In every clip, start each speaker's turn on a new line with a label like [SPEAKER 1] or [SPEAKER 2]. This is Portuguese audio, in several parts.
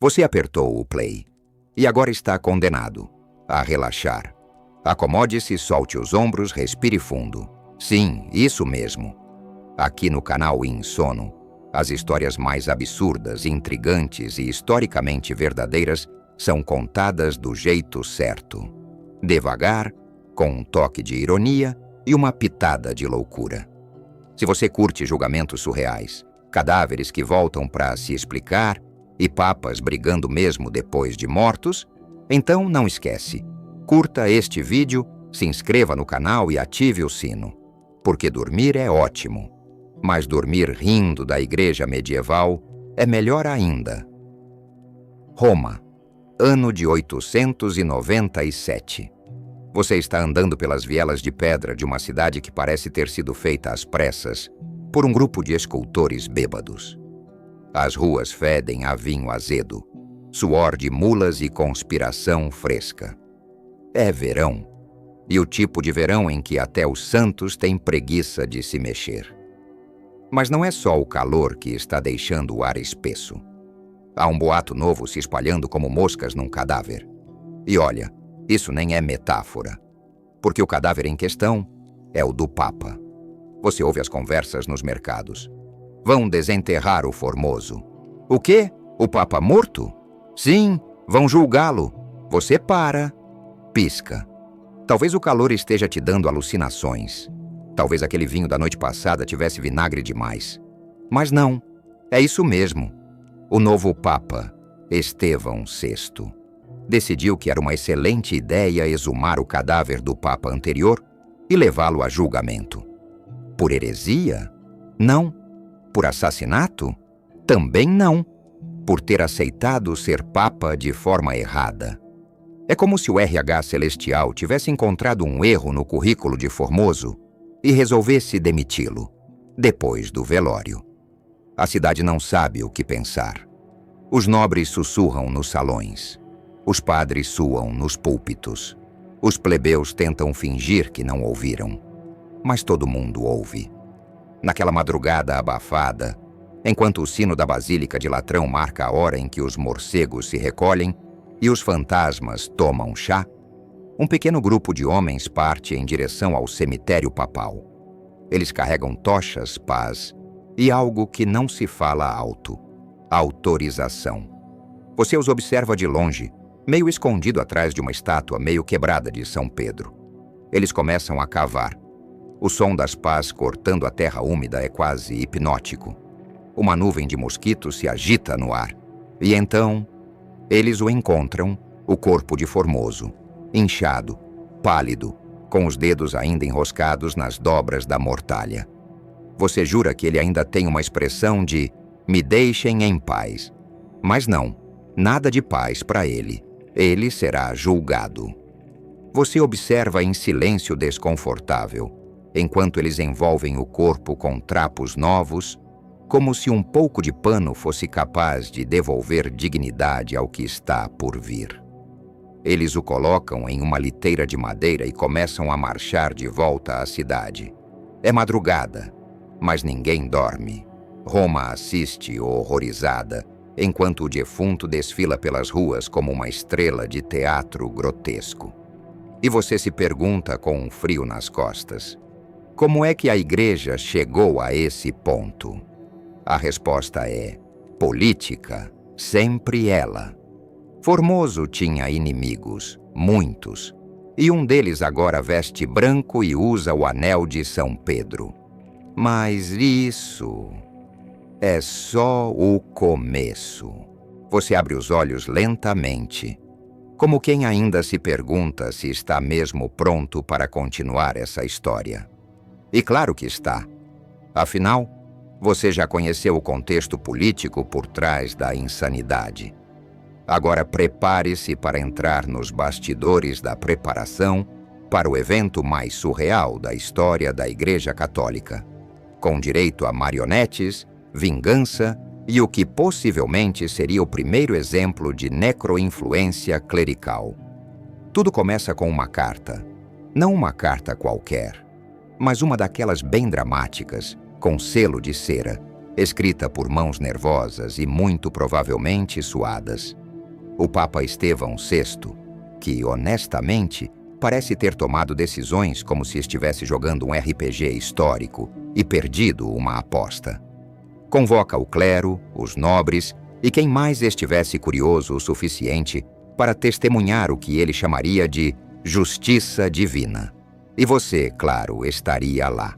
[SPEAKER 1] Você apertou o play e agora está condenado a relaxar. Acomode-se, solte os ombros, respire fundo. Sim, isso mesmo. Aqui no canal Insono, as histórias mais absurdas, intrigantes e historicamente verdadeiras são contadas do jeito certo. Devagar, com um toque de ironia e uma pitada de loucura. Se você curte julgamentos surreais, cadáveres que voltam para se explicar e papas brigando mesmo depois de mortos, então não esquece. Curta este vídeo, se inscreva no canal e ative o sino. Porque dormir é ótimo, mas dormir rindo da igreja medieval é melhor ainda. Roma, ano de 897. Você está andando pelas vielas de pedra de uma cidade que parece ter sido feita às pressas por um grupo de escultores bêbados. As ruas fedem a vinho azedo, suor de mulas e conspiração fresca. É verão, e o tipo de verão em que até os santos têm preguiça de se mexer. Mas não é só o calor que está deixando o ar espesso. Há um boato novo se espalhando como moscas num cadáver. E olha, isso nem é metáfora, porque o cadáver em questão é o do Papa. Você ouve as conversas nos mercados. Vão desenterrar o Formoso. O quê? O Papa morto? Sim, vão julgá-lo. Você para. Pisca. Talvez o calor esteja te dando alucinações. Talvez aquele vinho da noite passada tivesse vinagre demais. Mas não, é isso mesmo. O novo Papa, Estevão VI, decidiu que era uma excelente ideia exumar o cadáver do Papa anterior e levá-lo a julgamento. Por heresia? Não. Por assassinato? Também não. Por ter aceitado ser Papa de forma errada. É como se o RH celestial tivesse encontrado um erro no currículo de Formoso e resolvesse demiti-lo, depois do velório. A cidade não sabe o que pensar. Os nobres sussurram nos salões. Os padres suam nos púlpitos. Os plebeus tentam fingir que não ouviram. Mas todo mundo ouve. Naquela madrugada abafada, enquanto o sino da Basílica de Latrão marca a hora em que os morcegos se recolhem e os fantasmas tomam chá, um pequeno grupo de homens parte em direção ao cemitério papal. Eles carregam tochas, pás e algo que não se fala alto: autorização. Você os observa de longe, meio escondido atrás de uma estátua meio quebrada de São Pedro. Eles começam a cavar. O som das pás cortando a terra úmida é quase hipnótico. Uma nuvem de mosquitos se agita no ar. E então, eles o encontram, o corpo de Formoso, inchado, pálido, com os dedos ainda enroscados nas dobras da mortalha. Você jura que ele ainda tem uma expressão de "me deixem em paz". Mas não, nada de paz para ele. Ele será julgado. Você observa em silêncio desconfortável, enquanto eles envolvem o corpo com trapos novos, como se um pouco de pano fosse capaz de devolver dignidade ao que está por vir. Eles o colocam em uma liteira de madeira e começam a marchar de volta à cidade. É madrugada, mas ninguém dorme. Roma assiste horrorizada, enquanto o defunto desfila pelas ruas como uma estrela de teatro grotesco. E você se pergunta com um frio nas costas: como é que a igreja chegou a esse ponto? A resposta é: política, sempre ela. Formoso tinha inimigos, muitos, e um deles agora veste branco e usa o anel de São Pedro. Mas isso é só o começo. Você abre os olhos lentamente, como quem ainda se pergunta se está mesmo pronto para continuar essa história. E claro que está. Afinal, você já conheceu o contexto político por trás da insanidade. Agora prepare-se para entrar nos bastidores da preparação para o evento mais surreal da história da Igreja Católica, com direito a marionetes, vingança e o que possivelmente seria o primeiro exemplo de necroinfluência clerical. Tudo começa com uma carta. Não uma carta qualquer, mas uma daquelas bem dramáticas, com selo de cera, escrita por mãos nervosas e muito provavelmente suadas. O Papa Estevão VI, que, honestamente, parece ter tomado decisões como se estivesse jogando um RPG histórico e perdido uma aposta. Convoca o clero, os nobres e quem mais estivesse curioso o suficiente para testemunhar o que ele chamaria de justiça divina. E você, claro, estaria lá.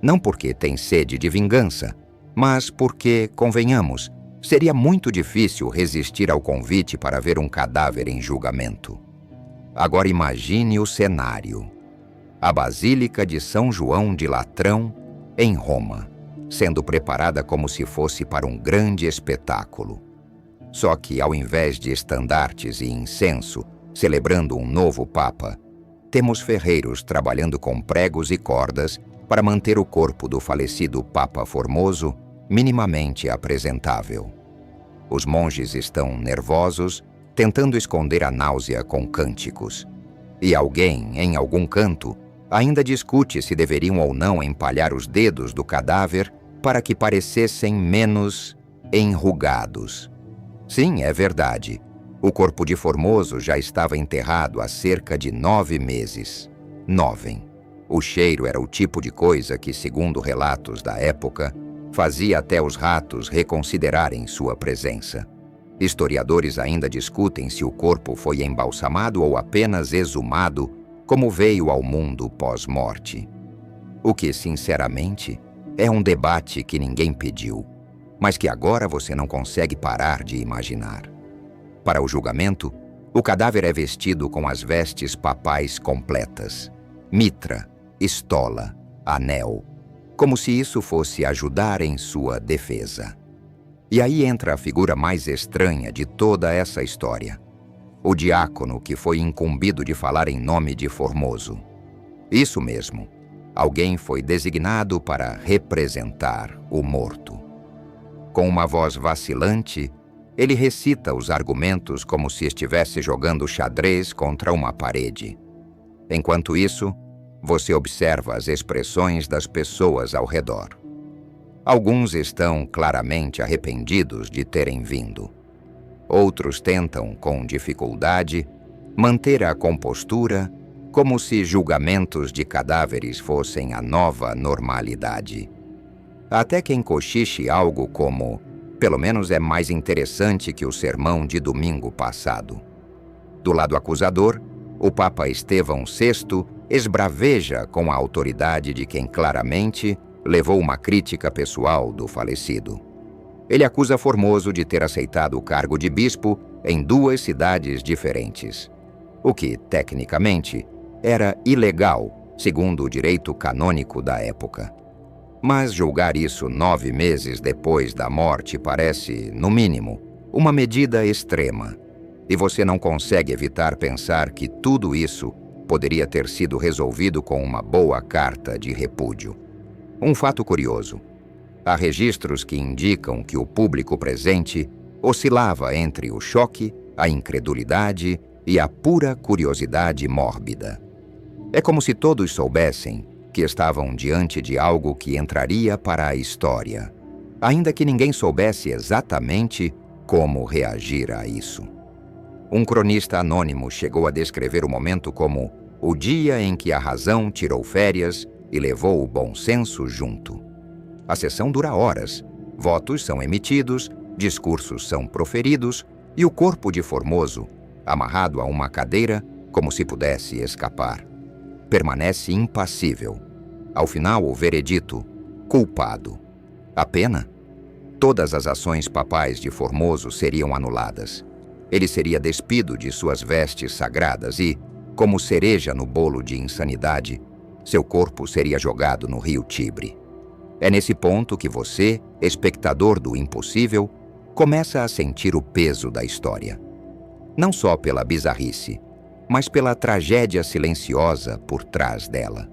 [SPEAKER 1] Não porque tem sede de vingança, mas porque, convenhamos, seria muito difícil resistir ao convite para ver um cadáver em julgamento. Agora imagine o cenário. A Basílica de São João de Latrão, em Roma, sendo preparada como se fosse para um grande espetáculo. Só que, ao invés de estandartes e incenso, celebrando um novo Papa, temos ferreiros trabalhando com pregos e cordas para manter o corpo do falecido Papa Formoso minimamente apresentável. Os monges estão nervosos, tentando esconder a náusea com cânticos. E alguém, em algum canto, ainda discute se deveriam ou não empalhar os dedos do cadáver para que parecessem menos enrugados. Sim, é verdade. O corpo de Formoso já estava enterrado há cerca de 9 meses. 9. O cheiro era o tipo de coisa que, segundo relatos da época, fazia até os ratos reconsiderarem sua presença. Historiadores ainda discutem se o corpo foi embalsamado ou apenas exumado, como veio ao mundo pós-morte. O que, sinceramente, é um debate que ninguém pediu, mas que agora você não consegue parar de imaginar. Para o julgamento, o cadáver é vestido com as vestes papais completas: mitra, estola, anel, como se isso fosse ajudar em sua defesa. E aí entra a figura mais estranha de toda essa história: o diácono que foi incumbido de falar em nome de Formoso. Isso mesmo, alguém foi designado para representar o morto. Com uma voz vacilante, ele recita os argumentos como se estivesse jogando xadrez contra uma parede. Enquanto isso, você observa as expressões das pessoas ao redor. Alguns estão claramente arrependidos de terem vindo. Outros tentam, com dificuldade, manter a compostura como se julgamentos de cadáveres fossem a nova normalidade. Até quem cochiche algo como: pelo menos é mais interessante que o sermão de domingo passado. Do lado acusador, o Papa Estevão VI esbraveja com a autoridade de quem claramente levou uma crítica pessoal do falecido. Ele acusa Formoso de ter aceitado o cargo de bispo em 2 cidades diferentes, o que, tecnicamente, era ilegal, segundo o direito canônico da época. Mas julgar isso 9 meses depois da morte parece, no mínimo, uma medida extrema, e você não consegue evitar pensar que tudo isso poderia ter sido resolvido com uma boa carta de repúdio. Um fato curioso: há registros que indicam que o público presente oscilava entre o choque, a incredulidade e a pura curiosidade mórbida. É como se todos soubessem que estavam diante de algo que entraria para a história, ainda que ninguém soubesse exatamente como reagir a isso. Um cronista anônimo chegou a descrever o momento como o dia em que a razão tirou férias e levou o bom senso junto. A sessão dura horas, votos são emitidos, discursos são proferidos e o corpo de Formoso, amarrado a uma cadeira como se pudesse escapar, permanece impassível. Ao final, o veredito: culpado. A pena? Todas as ações papais de Formoso seriam anuladas. Ele seria despido de suas vestes sagradas e, como cereja no bolo de insanidade, seu corpo seria jogado no rio Tibre. É nesse ponto que você, espectador do impossível, começa a sentir o peso da história. Não só pela bizarrice, mas pela tragédia silenciosa por trás dela.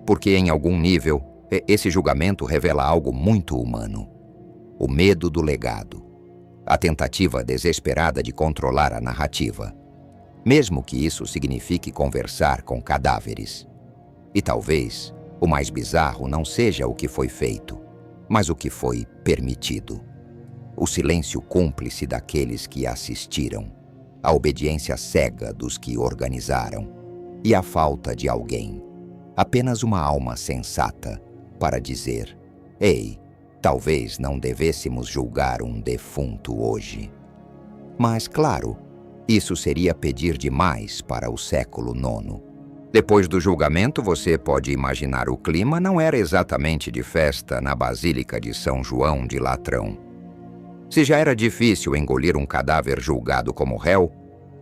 [SPEAKER 1] Porque, em algum nível, esse julgamento revela algo muito humano: o medo do legado, a tentativa desesperada de controlar a narrativa, mesmo que isso signifique conversar com cadáveres. E talvez o mais bizarro não seja o que foi feito, mas o que foi permitido. O silêncio cúmplice daqueles que assistiram, a obediência cega dos que organizaram e a falta de alguém, apenas uma alma sensata, para dizer: ei, talvez não devêssemos julgar um defunto hoje. Mas, claro, isso seria pedir demais para o século IX. Depois do julgamento, você pode imaginar o clima não era exatamente de festa na Basílica de São João de Latrão. Se já era difícil engolir um cadáver julgado como réu,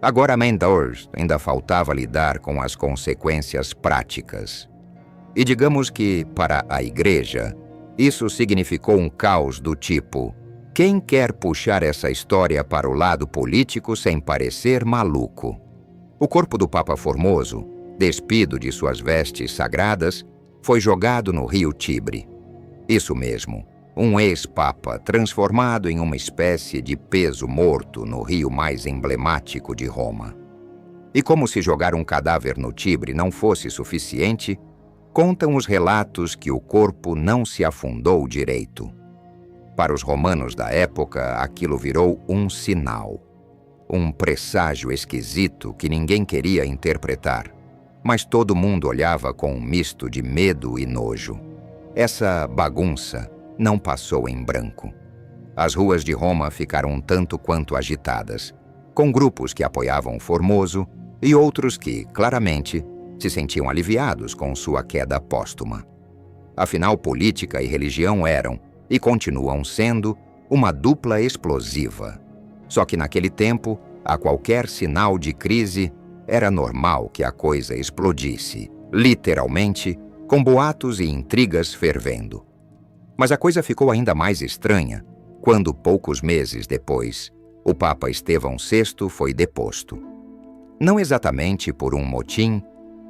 [SPEAKER 1] agora a Mendours ainda faltava lidar com as consequências práticas. E digamos que, para a Igreja, isso significou um caos do tipo: quem quer puxar essa história para o lado político sem parecer maluco? O corpo do Papa Formoso, despido de suas vestes sagradas, foi jogado no rio Tibre. Isso mesmo, um ex-papa transformado em uma espécie de peso morto no rio mais emblemático de Roma. E como se jogar um cadáver no Tibre não fosse suficiente, contam os relatos que o corpo não se afundou direito. Para os romanos da época, aquilo virou um sinal, um presságio esquisito que ninguém queria interpretar, mas todo mundo olhava com um misto de medo e nojo. Essa bagunça não passou em branco. As ruas de Roma ficaram um tanto quanto agitadas, com grupos que apoiavam Formoso e outros que, claramente, se sentiam aliviados com sua queda póstuma. Afinal, política e religião eram, e continuam sendo, uma dupla explosiva. Só que naquele tempo, a qualquer sinal de crise, era normal que a coisa explodisse, literalmente, com boatos e intrigas fervendo. Mas a coisa ficou ainda mais estranha quando, poucos meses depois, o Papa Estevão VI foi deposto. Não exatamente por um motim,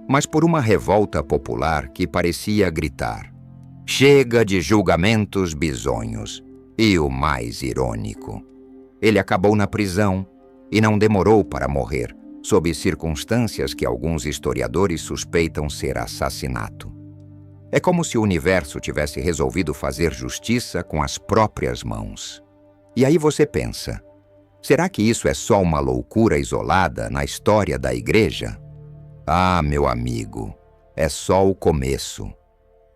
[SPEAKER 1] mas por uma revolta popular que parecia gritar: chega de julgamentos bizonhos. E o mais irônico, ele acabou na prisão e não demorou para morrer, sob circunstâncias que alguns historiadores suspeitam ser assassinato. É como se o universo tivesse resolvido fazer justiça com as próprias mãos. E aí você pensa: será que isso é só uma loucura isolada na história da Igreja? Ah, meu amigo, é só o começo.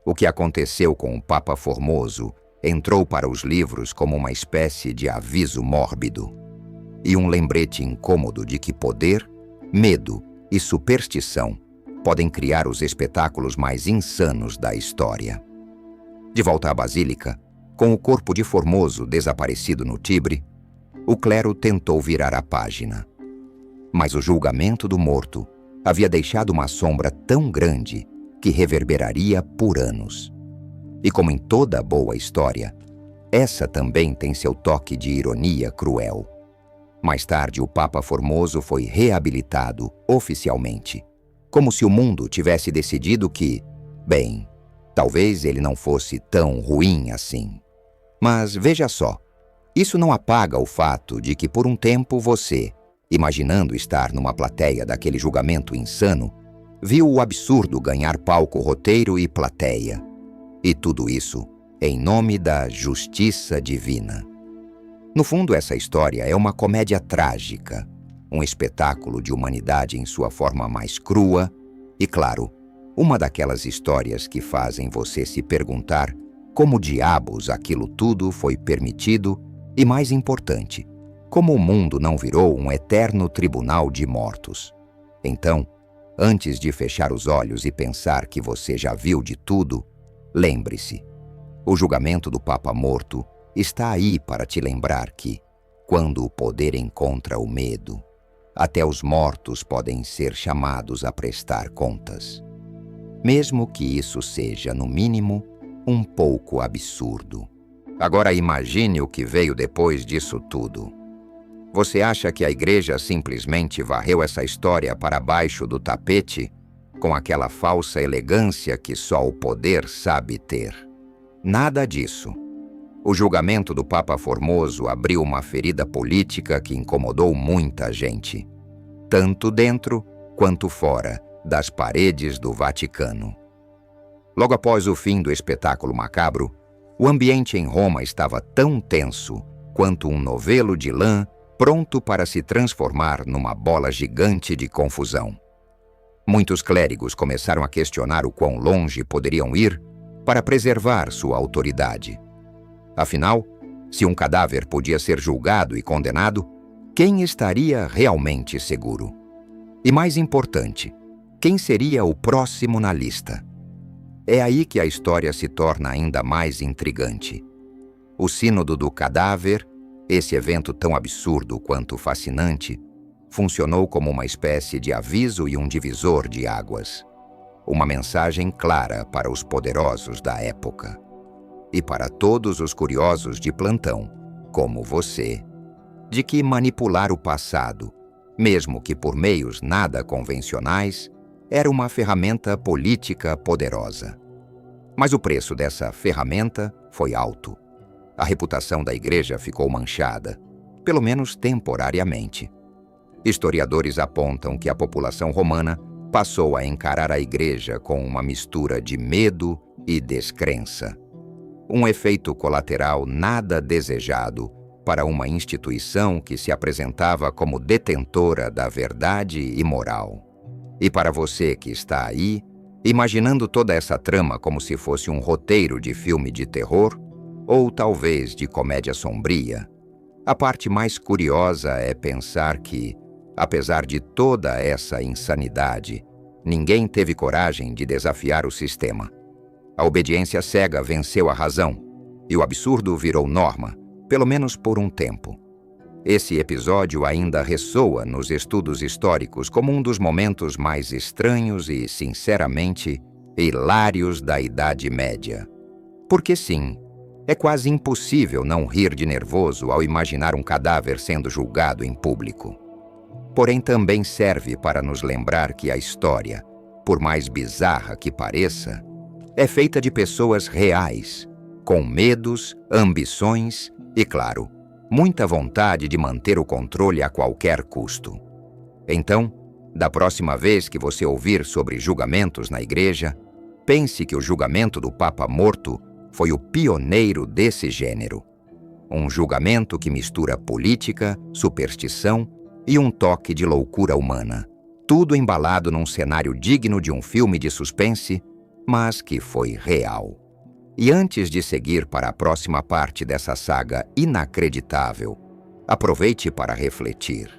[SPEAKER 1] O que aconteceu com o Papa Formoso entrou para os livros como uma espécie de aviso mórbido e um lembrete incômodo de que poder, medo e superstição podem criar os espetáculos mais insanos da história. De volta à Basílica, com o corpo de Formoso desaparecido no Tibre, o clero tentou virar a página. Mas o julgamento do morto havia deixado uma sombra tão grande que reverberaria por anos. E como em toda boa história, essa também tem seu toque de ironia cruel. Mais tarde, o Papa Formoso foi reabilitado oficialmente, como se o mundo tivesse decidido que, bem, talvez ele não fosse tão ruim assim. Mas veja só, isso não apaga o fato de que por um tempo você, imaginando estar numa plateia daquele julgamento insano, viu o absurdo ganhar palco, roteiro e plateia. E tudo isso em nome da justiça divina. No fundo, essa história é uma comédia trágica, um espetáculo de humanidade em sua forma mais crua e, claro, uma daquelas histórias que fazem você se perguntar como diabos aquilo tudo foi permitido e, mais importante, como o mundo não virou um eterno tribunal de mortos. Então, antes de fechar os olhos e pensar que você já viu de tudo, lembre-se, o julgamento do Papa morto está aí para te lembrar que, quando o poder encontra o medo, até os mortos podem ser chamados a prestar contas. Mesmo que isso seja, no mínimo, um pouco absurdo. Agora imagine o que veio depois disso tudo. Você acha que a Igreja simplesmente varreu essa história para baixo do tapete, com aquela falsa elegância que só o poder sabe ter? Nada disso. O julgamento do Papa Formoso abriu uma ferida política que incomodou muita gente, tanto dentro quanto fora das paredes do Vaticano. Logo após o fim do espetáculo macabro, O ambiente em Roma estava tão tenso quanto um novelo de lã pronto para se transformar numa bola gigante de confusão. Muitos clérigos começaram a questionar o quão longe poderiam ir para preservar sua autoridade. Afinal, se um cadáver podia ser julgado e condenado, quem estaria realmente seguro? E mais importante, quem seria o próximo na lista? É aí que a história se torna ainda mais intrigante. O Sínodo do Cadáver, esse evento tão absurdo quanto fascinante, funcionou como uma espécie de aviso e um divisor de águas. Uma mensagem clara para os poderosos da época. E para todos os curiosos de plantão, como você, de que manipular o passado, mesmo que por meios nada convencionais, era uma ferramenta política poderosa. Mas o preço dessa ferramenta foi alto. A reputação da Igreja ficou manchada, pelo menos temporariamente. Historiadores apontam que a população romana passou a encarar a Igreja com uma mistura de medo e descrença. Um efeito colateral nada desejado para uma instituição que se apresentava como detentora da verdade e moral. E para você que está aí, imaginando toda essa trama como se fosse um roteiro de filme de terror, ou talvez de comédia sombria, a parte mais curiosa é pensar que, apesar de toda essa insanidade, ninguém teve coragem de desafiar o sistema. A obediência cega venceu a razão, e o absurdo virou norma, pelo menos por um tempo. Esse episódio ainda ressoa nos estudos históricos como um dos momentos mais estranhos e, sinceramente, hilários da Idade Média. Porque sim, é quase impossível não rir de nervoso ao imaginar um cadáver sendo julgado em público. Porém, também serve para nos lembrar que a história, por mais bizarra que pareça, é feita de pessoas reais, com medos, ambições e, claro, muita vontade de manter o controle a qualquer custo. Então, da próxima vez que você ouvir sobre julgamentos na Igreja, pense que o julgamento do Papa morto foi o pioneiro desse gênero. Um julgamento que mistura política, superstição e um toque de loucura humana. Tudo embalado num cenário digno de um filme de suspense, mas que foi real. E antes de seguir para a próxima parte dessa saga inacreditável, aproveite para refletir.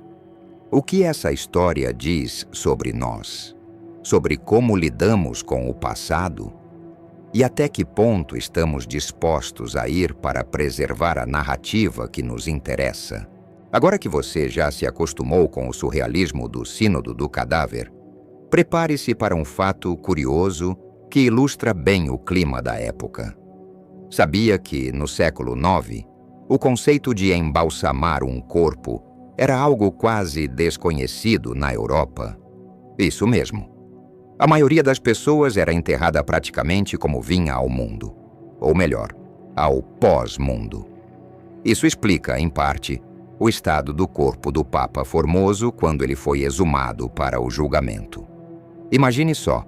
[SPEAKER 1] O que essa história diz sobre nós? Sobre como lidamos com o passado? E até que ponto estamos dispostos a ir para preservar a narrativa que nos interessa? Agora que você já se acostumou com o surrealismo do Sínodo do Cadáver, prepare-se para um fato curioso que ilustra bem o clima da época. Sabia que, no século IX, o conceito de embalsamar um corpo era algo quase desconhecido na Europa? Isso mesmo. A maioria das pessoas era enterrada praticamente como vinha ao mundo. Ou melhor, ao pós-mundo. Isso explica, em parte, o estado do corpo do Papa Formoso quando ele foi exumado para o julgamento. Imagine só.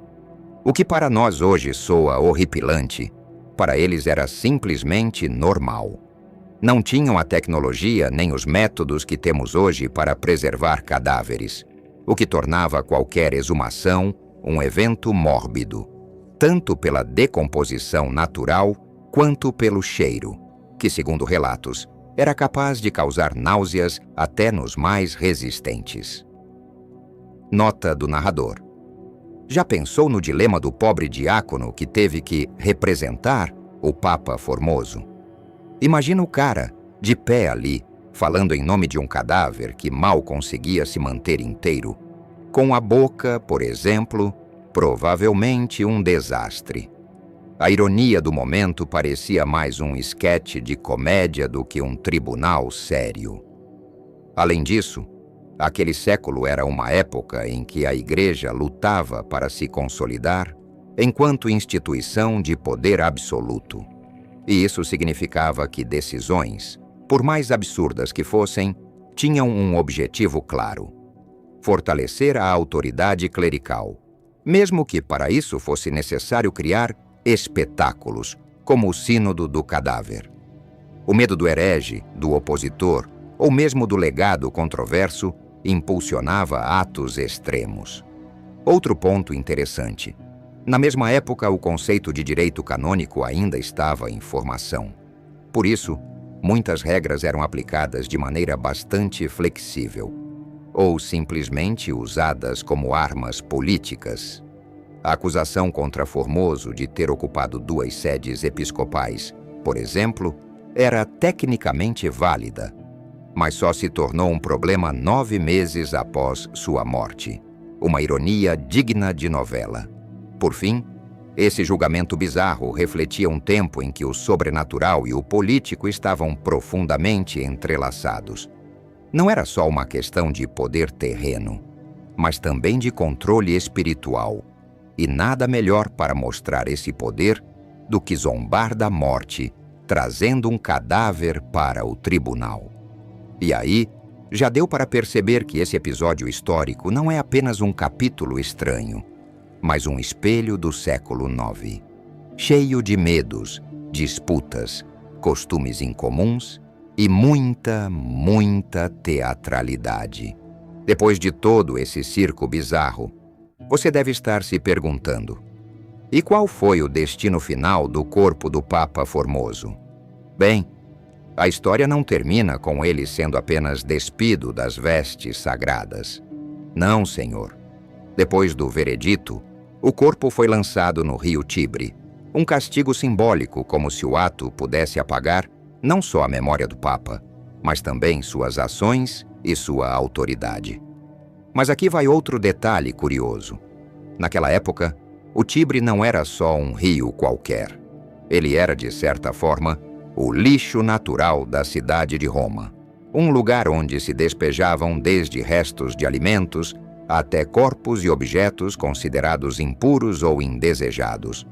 [SPEAKER 1] O que para nós hoje soa horripilante, para eles era simplesmente normal. Não tinham a tecnologia nem os métodos que temos hoje para preservar cadáveres, o que tornava qualquer exumação um evento mórbido, tanto pela decomposição natural quanto pelo cheiro, que, segundo relatos, era capaz de causar náuseas até nos mais resistentes. Nota do narrador. Já pensou no dilema do pobre diácono que teve que representar o Papa Formoso? Imagina o cara, de pé ali, falando em nome de um cadáver que mal conseguia se manter inteiro, com a boca, por exemplo, provavelmente um desastre. A ironia do momento parecia mais um esquete de comédia do que um tribunal sério. Além disso, aquele século era uma época em que a Igreja lutava para se consolidar enquanto instituição de poder absoluto. E isso significava que decisões, por mais absurdas que fossem, tinham um objetivo claro: fortalecer a autoridade clerical, mesmo que para isso fosse necessário criar espetáculos, como o sínodo do cadáver. O medo do herege, do opositor, ou mesmo do legado controverso, impulsionava atos extremos. Outro ponto interessante. Na mesma época, o conceito de direito canônico ainda estava em formação. Por isso, muitas regras eram aplicadas de maneira bastante flexível, ou simplesmente usadas como armas políticas. A acusação contra Formoso de ter ocupado 2 sedes episcopais, por exemplo, era tecnicamente válida, mas só se tornou um problema 9 meses após sua morte. Uma ironia digna de novela. Por fim, esse julgamento bizarro refletia um tempo em que o sobrenatural e o político estavam profundamente entrelaçados. Não era só uma questão de poder terreno, mas também de controle espiritual. E nada melhor para mostrar esse poder do que zombar da morte, trazendo um cadáver para o tribunal. E aí, já deu para perceber que esse episódio histórico não é apenas um capítulo estranho, mas um espelho do século IX, cheio de medos, disputas, costumes incomuns e muita teatralidade. Depois de todo esse circo bizarro, você deve estar se perguntando: e qual foi o destino final do corpo do Papa Formoso? Bem, a história não termina com ele sendo apenas despido das vestes sagradas. Não, senhor. Depois do veredito, o corpo foi lançado no rio Tibre, um castigo simbólico, como se o ato pudesse apagar não só a memória do Papa, mas também suas ações e sua autoridade. Mas aqui vai outro detalhe curioso. Naquela época, o Tibre não era só um rio qualquer. Ele era, de certa forma, o lixo natural da cidade de Roma, um lugar onde se despejavam desde restos de alimentos até corpos e objetos considerados impuros ou indesejados.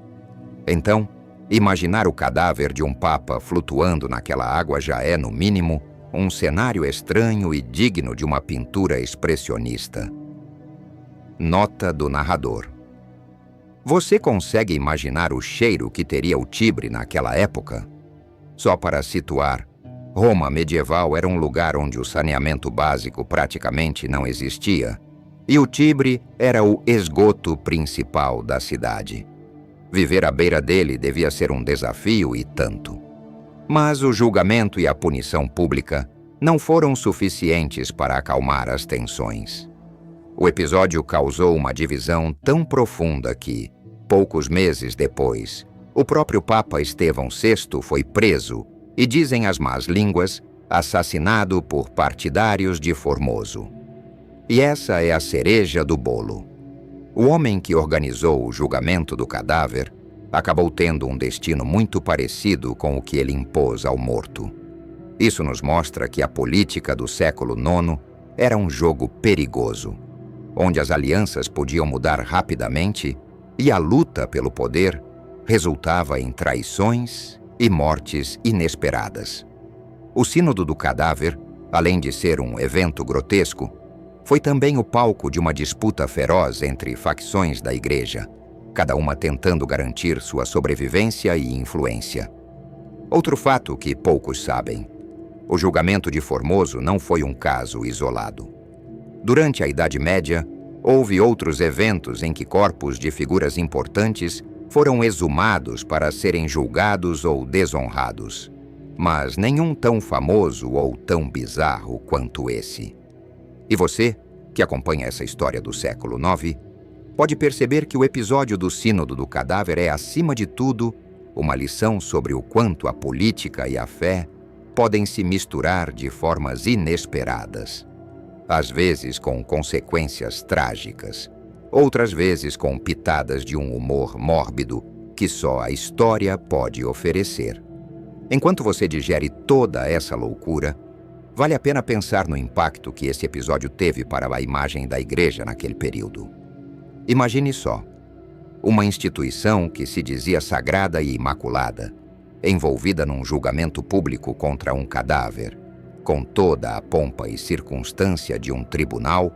[SPEAKER 1] Então, imaginar o cadáver de um papa flutuando naquela água já é, no mínimo, um cenário estranho e digno de uma pintura expressionista. Nota do narrador. Você consegue imaginar o cheiro que teria o Tibre naquela época? Só para situar, Roma medieval era um lugar onde o saneamento básico praticamente não existia, e o Tibre era o esgoto principal da cidade. Viver à beira dele devia ser um desafio e tanto. Mas o julgamento e a punição pública não foram suficientes para acalmar as tensões. O episódio causou uma divisão tão profunda que, poucos meses depois, o próprio Papa Estevão VI foi preso e, dizem as más línguas, assassinado por partidários de Formoso. E essa é a cereja do bolo. O homem que organizou o julgamento do cadáver acabou tendo um destino muito parecido com o que ele impôs ao morto. Isso nos mostra que a política do século IX era um jogo perigoso, onde as alianças podiam mudar rapidamente e a luta pelo poder resultava em traições e mortes inesperadas. O Sínodo do Cadáver, além de ser um evento grotesco, foi também o palco de uma disputa feroz entre facções da Igreja, cada uma tentando garantir sua sobrevivência e influência. Outro fato que poucos sabem: o julgamento de Formoso não foi um caso isolado. Durante a Idade Média, houve outros eventos em que corpos de figuras importantes foram exumados para serem julgados ou desonrados, mas nenhum tão famoso ou tão bizarro quanto esse. E você, que acompanha essa história do século IX, pode perceber que o episódio do Sínodo do Cadáver é, acima de tudo, uma lição sobre o quanto a política e a fé podem se misturar de formas inesperadas. Às vezes com consequências trágicas, outras vezes com pitadas de um humor mórbido que só a história pode oferecer. Enquanto você digere toda essa loucura, vale a pena pensar no impacto que esse episódio teve para a imagem da Igreja naquele período. Imagine só, uma instituição que se dizia sagrada e imaculada, envolvida num julgamento público contra um cadáver, com toda a pompa e circunstância de um tribunal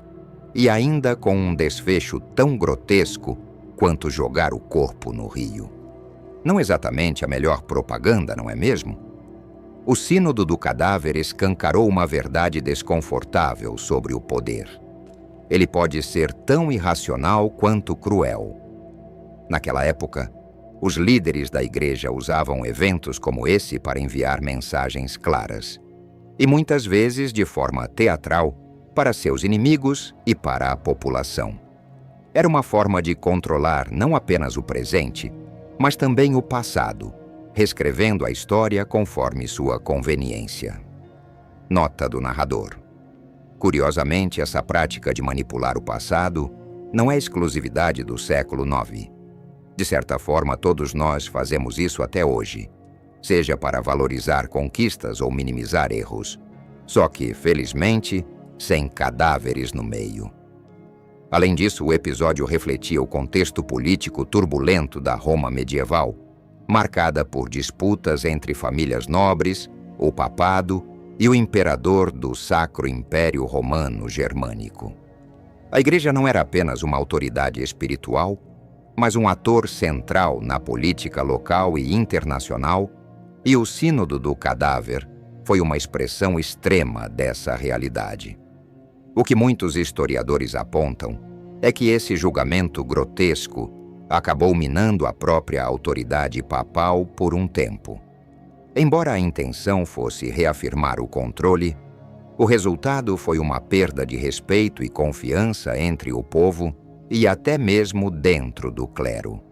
[SPEAKER 1] e ainda com um desfecho tão grotesco quanto jogar o corpo no rio. Não exatamente a melhor propaganda, não é mesmo? O Sínodo do Cadáver escancarou uma verdade desconfortável sobre o poder. Ele pode ser tão irracional quanto cruel. Naquela época, os líderes da igreja usavam eventos como esse para enviar mensagens claras, e muitas vezes de forma teatral, para seus inimigos e para a população. Era uma forma de controlar não apenas o presente, mas também o passado, reescrevendo a história conforme sua conveniência. Nota do narrador. Curiosamente, essa prática de manipular o passado não é exclusividade do século IX. De certa forma, todos nós fazemos isso até hoje, seja para valorizar conquistas ou minimizar erros, só que, felizmente, sem cadáveres no meio. Além disso, o episódio refletia o contexto político turbulento da Roma medieval, marcada por disputas entre famílias nobres, o papado e o imperador do Sacro Império Romano Germânico. A igreja não era apenas uma autoridade espiritual, mas um ator central na política local e internacional, e o Sínodo do Cadáver foi uma expressão extrema dessa realidade. O que muitos historiadores apontam é que esse julgamento grotesco acabou minando a própria autoridade papal por um tempo. Embora a intenção fosse reafirmar o controle, o resultado foi uma perda de respeito e confiança entre o povo e até mesmo dentro do clero.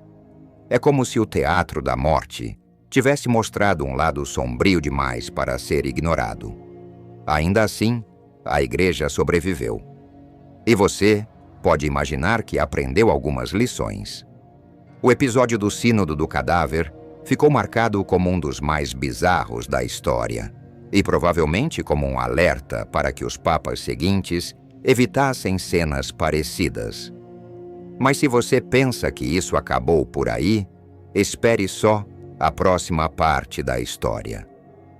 [SPEAKER 1] É como se o teatro da morte tivesse mostrado um lado sombrio demais para ser ignorado. Ainda assim, a igreja sobreviveu. E você pode imaginar que aprendeu algumas lições. O episódio do Sínodo do Cadáver ficou marcado como um dos mais bizarros da história, e provavelmente como um alerta para que os papas seguintes evitassem cenas parecidas. Mas se você pensa que isso acabou por aí, espere só a próxima parte da história.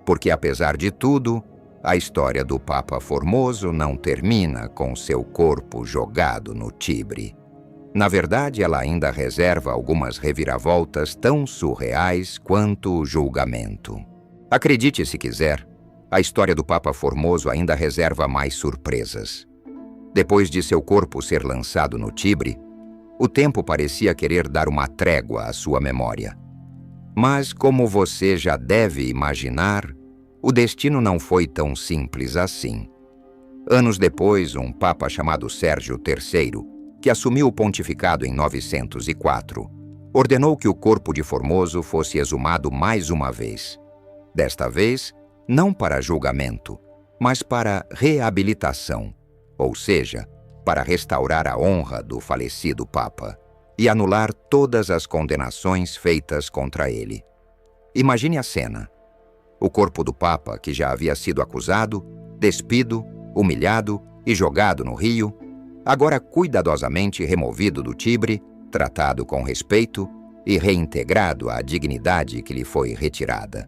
[SPEAKER 1] Porque, apesar de tudo, a história do Papa Formoso não termina com seu corpo jogado no Tibre. Na verdade, ela ainda reserva algumas reviravoltas tão surreais quanto o julgamento. Acredite se quiser, a história do Papa Formoso ainda reserva mais surpresas. Depois de seu corpo ser lançado no Tibre, o tempo parecia querer dar uma trégua à sua memória. Mas, como você já deve imaginar, o destino não foi tão simples assim. Anos depois, um papa chamado Sérgio III, que assumiu o pontificado em 904, ordenou que o corpo de Formoso fosse exumado mais uma vez. Desta vez, não para julgamento, mas para reabilitação, ou seja, para restaurar a honra do falecido papa e anular todas as condenações feitas contra ele. Imagine a cena. O corpo do Papa, que já havia sido acusado, despido, humilhado e jogado no rio, agora cuidadosamente removido do Tibre, tratado com respeito e reintegrado à dignidade que lhe foi retirada.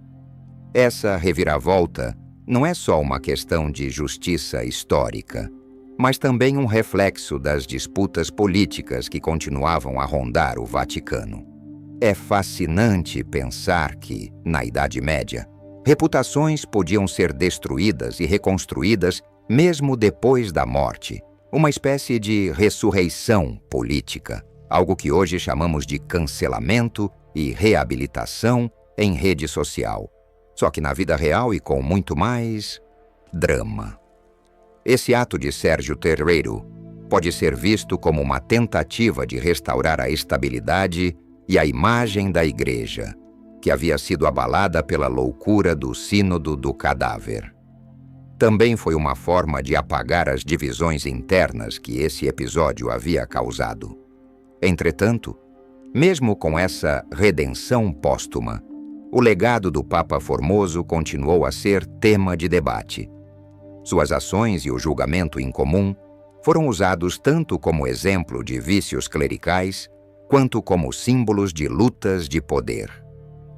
[SPEAKER 1] Essa reviravolta não é só uma questão de justiça histórica, mas também um reflexo das disputas políticas que continuavam a rondar o Vaticano. É fascinante pensar que, na Idade Média, reputações podiam ser destruídas e reconstruídas mesmo depois da morte, uma espécie de ressurreição política, algo que hoje chamamos de cancelamento e reabilitação em rede social, só que na vida real e com muito mais drama. Esse ato de Sérgio III pode ser visto como uma tentativa de restaurar a estabilidade e a imagem da Igreja, que havia sido abalada pela loucura do Sínodo do Cadáver. Também foi uma forma de apagar as divisões internas que esse episódio havia causado. Entretanto, mesmo com essa redenção póstuma, o legado do Papa Formoso continuou a ser tema de debate. Suas ações e o julgamento incomum foram usados tanto como exemplo de vícios clericais, quanto como símbolos de lutas de poder.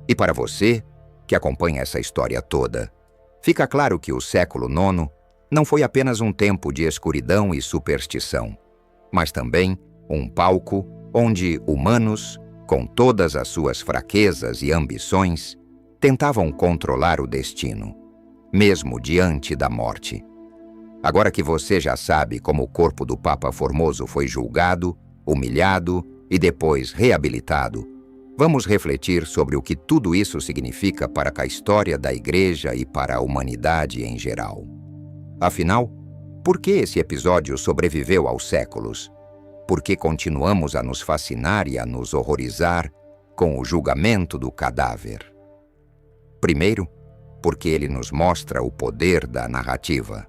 [SPEAKER 1] E para você, que acompanha essa história toda, fica claro que o século IX não foi apenas um tempo de escuridão e superstição, mas também um palco onde humanos, com todas as suas fraquezas e ambições, tentavam controlar o destino, mesmo diante da morte. Agora que você já sabe como o corpo do Papa Formoso foi julgado, humilhado e depois reabilitado, vamos refletir sobre o que tudo isso significa para a história da Igreja e para a humanidade em geral. Afinal, por que esse episódio sobreviveu aos séculos? Por que continuamos a nos fascinar e a nos horrorizar com o julgamento do cadáver? Primeiro, porque ele nos mostra o poder da narrativa.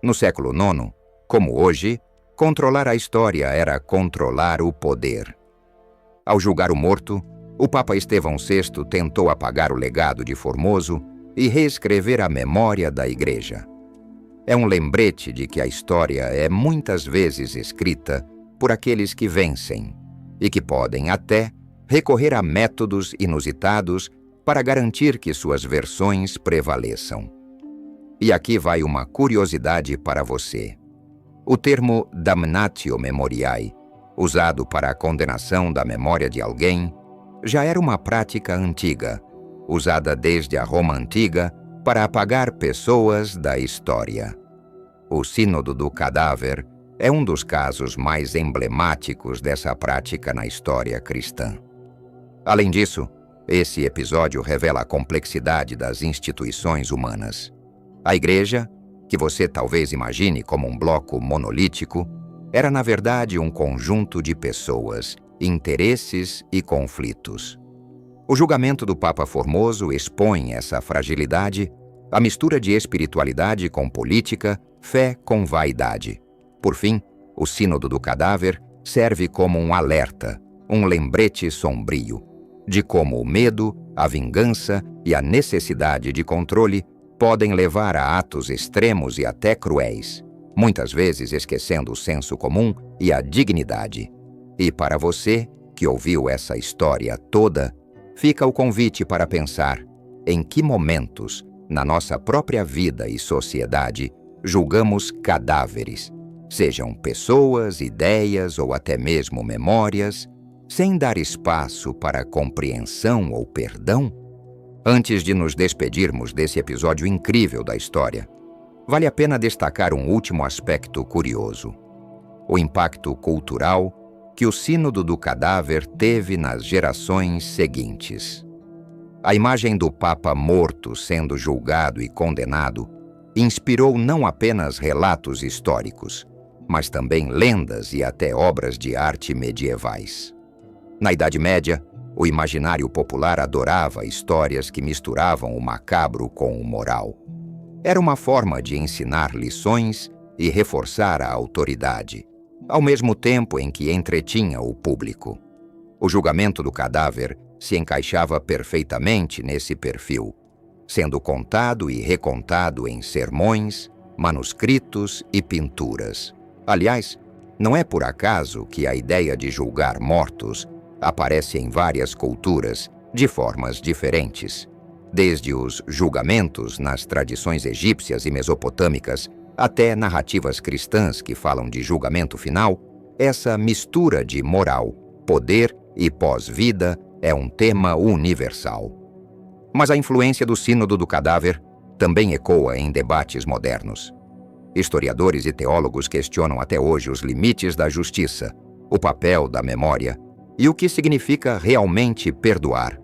[SPEAKER 1] No século IX, como hoje, controlar a história era controlar o poder. Ao julgar o morto, o Papa Estevão VI tentou apagar o legado de Formoso e reescrever a memória da Igreja. É um lembrete de que a história é muitas vezes escrita por aqueles que vencem e que podem até recorrer a métodos inusitados para garantir que suas versões prevaleçam. E aqui vai uma curiosidade para você. O termo damnatio memoriae, usado para a condenação da memória de alguém, já era uma prática antiga, usada desde a Roma Antiga para apagar pessoas da história. O Sínodo do Cadáver é um dos casos mais emblemáticos dessa prática na história cristã. Além disso, esse episódio revela a complexidade das instituições humanas. A Igreja, que você talvez imagine como um bloco monolítico, era na verdade um conjunto de pessoas, interesses e conflitos. O julgamento do Papa Formoso expõe essa fragilidade, a mistura de espiritualidade com política, fé com vaidade. Por fim, o Sínodo do Cadáver serve como um alerta, um lembrete sombrio, de como o medo, a vingança e a necessidade de controle podem levar a atos extremos e até cruéis, muitas vezes esquecendo o senso comum e a dignidade. E para você, que ouviu essa história toda, fica o convite para pensar em que momentos, na nossa própria vida e sociedade, julgamos cadáveres, sejam pessoas, ideias ou até mesmo memórias, sem dar espaço para compreensão ou perdão? Antes de nos despedirmos desse episódio incrível da história, vale a pena destacar um último aspecto curioso: o impacto cultural que o Sínodo do Cadáver teve nas gerações seguintes. A imagem do Papa morto sendo julgado e condenado inspirou não apenas relatos históricos, mas também lendas e até obras de arte medievais. Na Idade Média, o imaginário popular adorava histórias que misturavam o macabro com o moral. Era uma forma de ensinar lições e reforçar a autoridade, ao mesmo tempo em que entretinha o público. O julgamento do cadáver se encaixava perfeitamente nesse perfil, sendo contado e recontado em sermões, manuscritos e pinturas. Aliás, não é por acaso que a ideia de julgar mortos aparece em várias culturas de formas diferentes. Desde os julgamentos nas tradições egípcias e mesopotâmicas até narrativas cristãs que falam de julgamento final, essa mistura de moral, poder e pós-vida é um tema universal. Mas a influência do Sínodo do Cadáver também ecoa em debates modernos. Historiadores e teólogos questionam até hoje os limites da justiça, o papel da memória e o que significa realmente perdoar,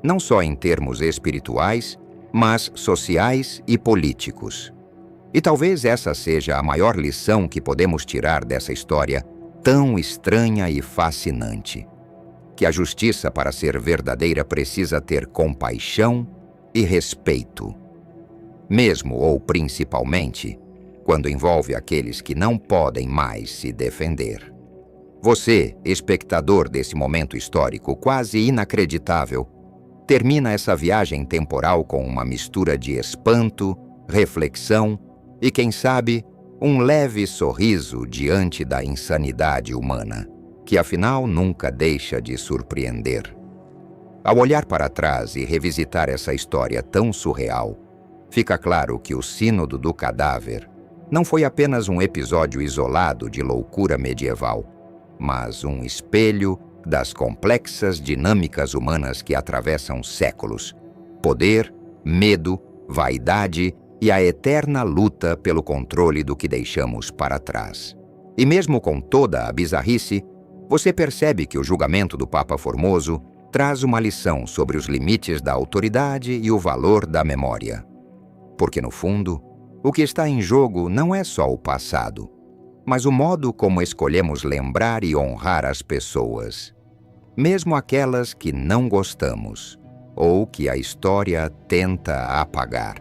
[SPEAKER 1] não só em termos espirituais, mas sociais e políticos. E talvez essa seja a maior lição que podemos tirar dessa história tão estranha e fascinante: que a justiça, para ser verdadeira, precisa ter compaixão e respeito, mesmo ou principalmente quando envolve aqueles que não podem mais se defender. Você, espectador desse momento histórico quase inacreditável, termina essa viagem temporal com uma mistura de espanto, reflexão e, quem sabe, um leve sorriso diante da insanidade humana, que afinal nunca deixa de surpreender. Ao olhar para trás e revisitar essa história tão surreal, fica claro que o Sínodo do Cadáver não foi apenas um episódio isolado de loucura medieval, mas um espelho das complexas dinâmicas humanas que atravessam séculos: poder, medo, vaidade e a eterna luta pelo controle do que deixamos para trás. E mesmo com toda a bizarrice, você percebe que o julgamento do Papa Formoso traz uma lição sobre os limites da autoridade e o valor da memória. Porque, no fundo, o que está em jogo não é só o passado, mas o modo como escolhemos lembrar e honrar as pessoas, mesmo aquelas que não gostamos ou que a história tenta apagar.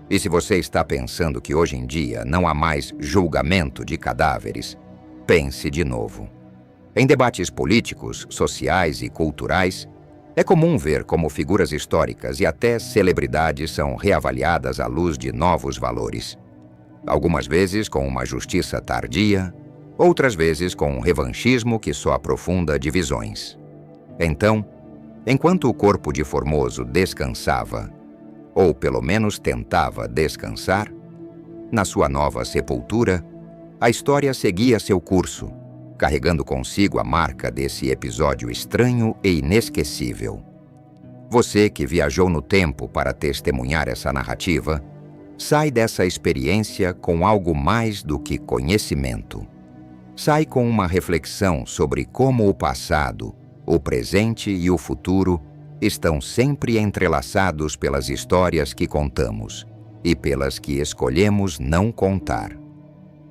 [SPEAKER 1] E se você está pensando que hoje em dia não há mais julgamento de cadáveres, pense de novo. Em debates políticos, sociais e culturais, é comum ver como figuras históricas e até celebridades são reavaliadas à luz de novos valores. Algumas vezes com uma justiça tardia, outras vezes com um revanchismo que só aprofunda divisões. Então, enquanto o corpo de Formoso descansava, ou pelo menos tentava descansar, na sua nova sepultura, a história seguia seu curso, carregando consigo a marca desse episódio estranho e inesquecível. Você que viajou no tempo para testemunhar essa narrativa, sai dessa experiência com algo mais do que conhecimento. Sai com uma reflexão sobre como o passado, o presente e o futuro estão sempre entrelaçados pelas histórias que contamos e pelas que escolhemos não contar.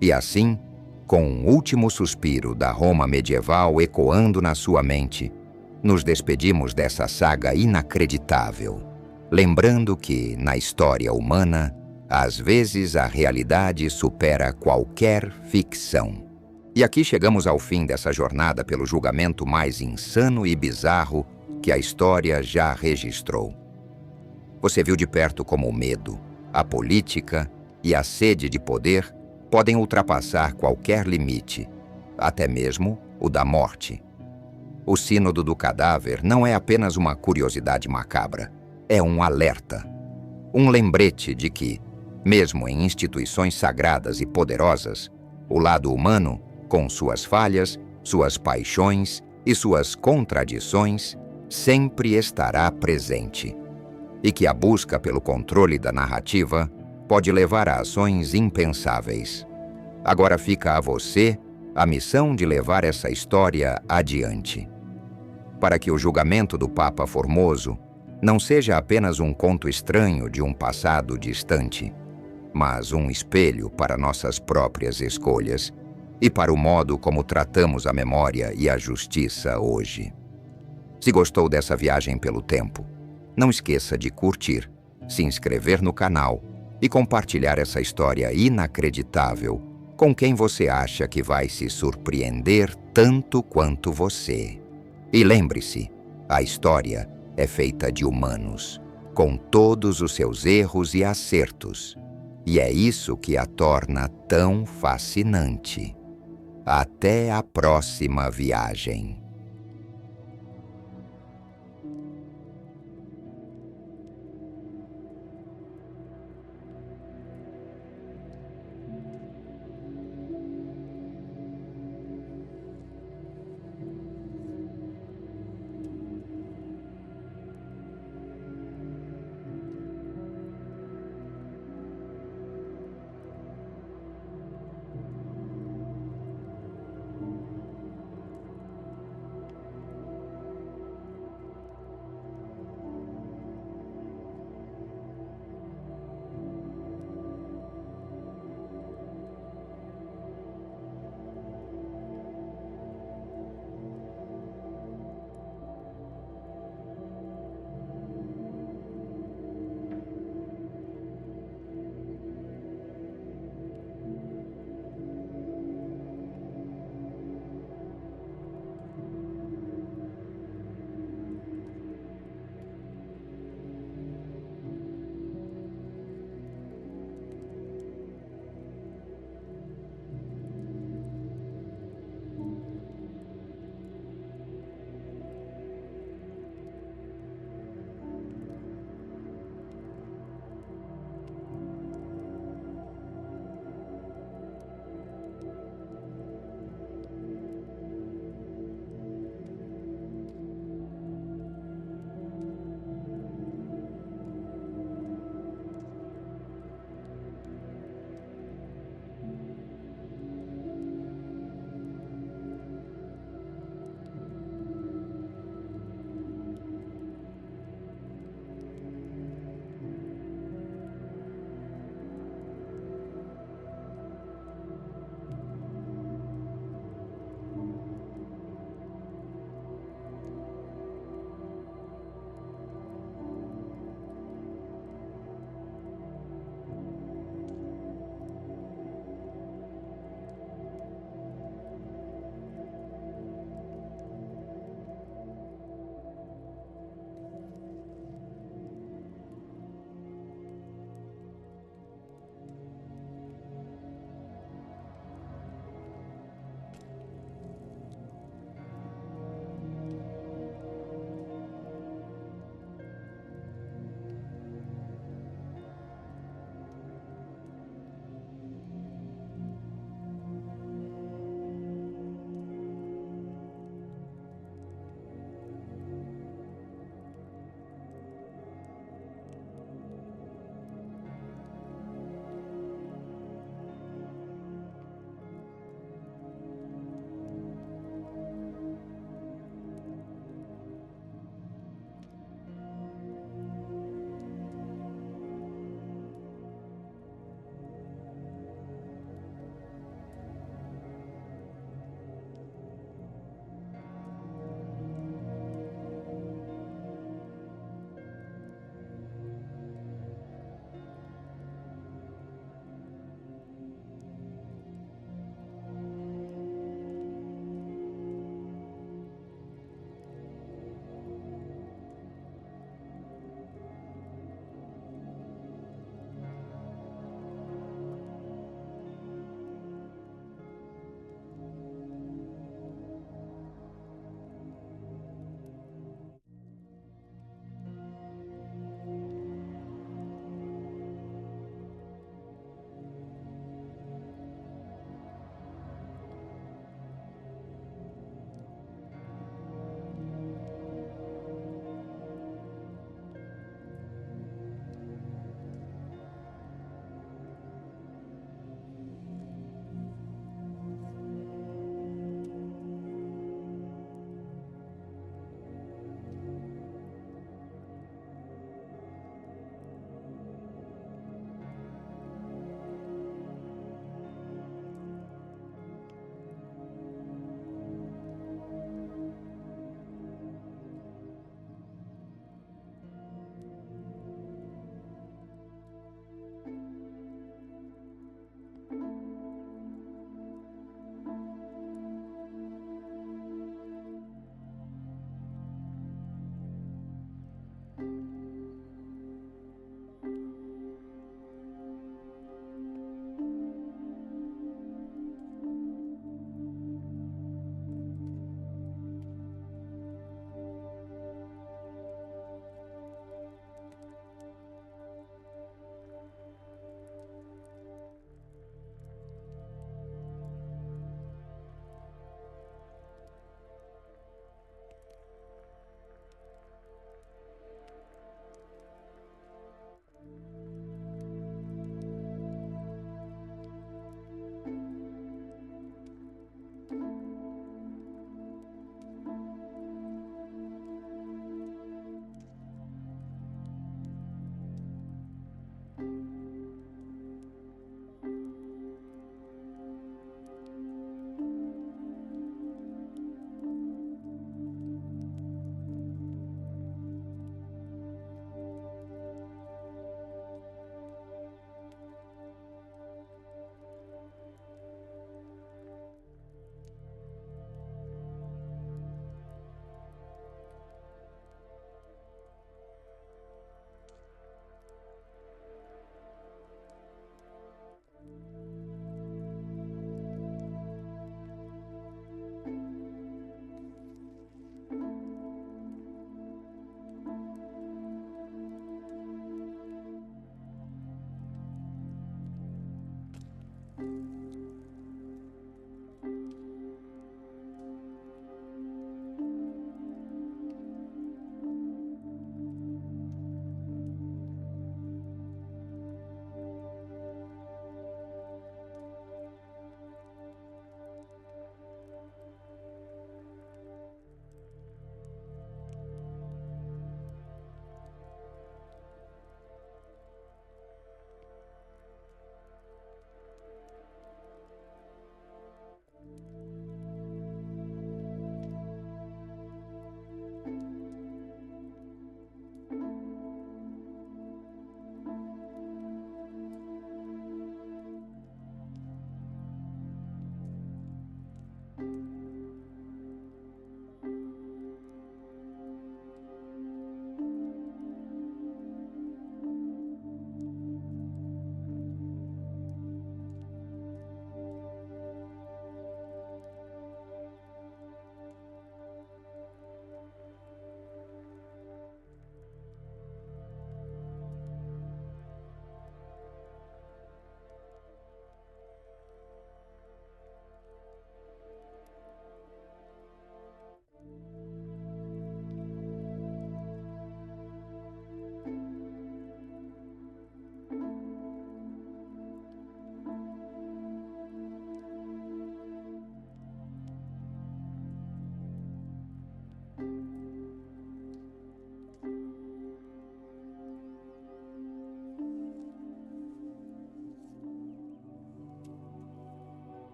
[SPEAKER 1] E assim, com um último suspiro da Roma medieval ecoando na sua mente, nos despedimos dessa saga inacreditável, lembrando que, na história humana, às vezes a realidade supera qualquer ficção. E aqui chegamos ao fim dessa jornada pelo julgamento mais insano e bizarro que a história já registrou. Você viu de perto como o medo, a política e a sede de poder podem ultrapassar qualquer limite, até mesmo o da morte. O Sínodo do Cadáver não é apenas uma curiosidade macabra, é um alerta, um lembrete de que, mesmo em instituições sagradas e poderosas, o lado humano, com suas falhas, suas paixões e suas contradições, sempre estará presente. E que a busca pelo controle da narrativa pode levar a ações impensáveis. Agora fica a você a missão de levar essa história adiante, para que o julgamento do Papa Formoso não seja apenas um conto estranho de um passado distante, mas um espelho para nossas próprias escolhas e para o modo como tratamos a memória e a justiça hoje. Se gostou dessa viagem pelo tempo, não esqueça de curtir, se inscrever no canal e compartilhar essa história inacreditável com quem você acha que vai se surpreender tanto quanto você. E lembre-se, a história é feita de humanos, com todos os seus erros e acertos. E é isso que a torna tão fascinante. Até a próxima viagem.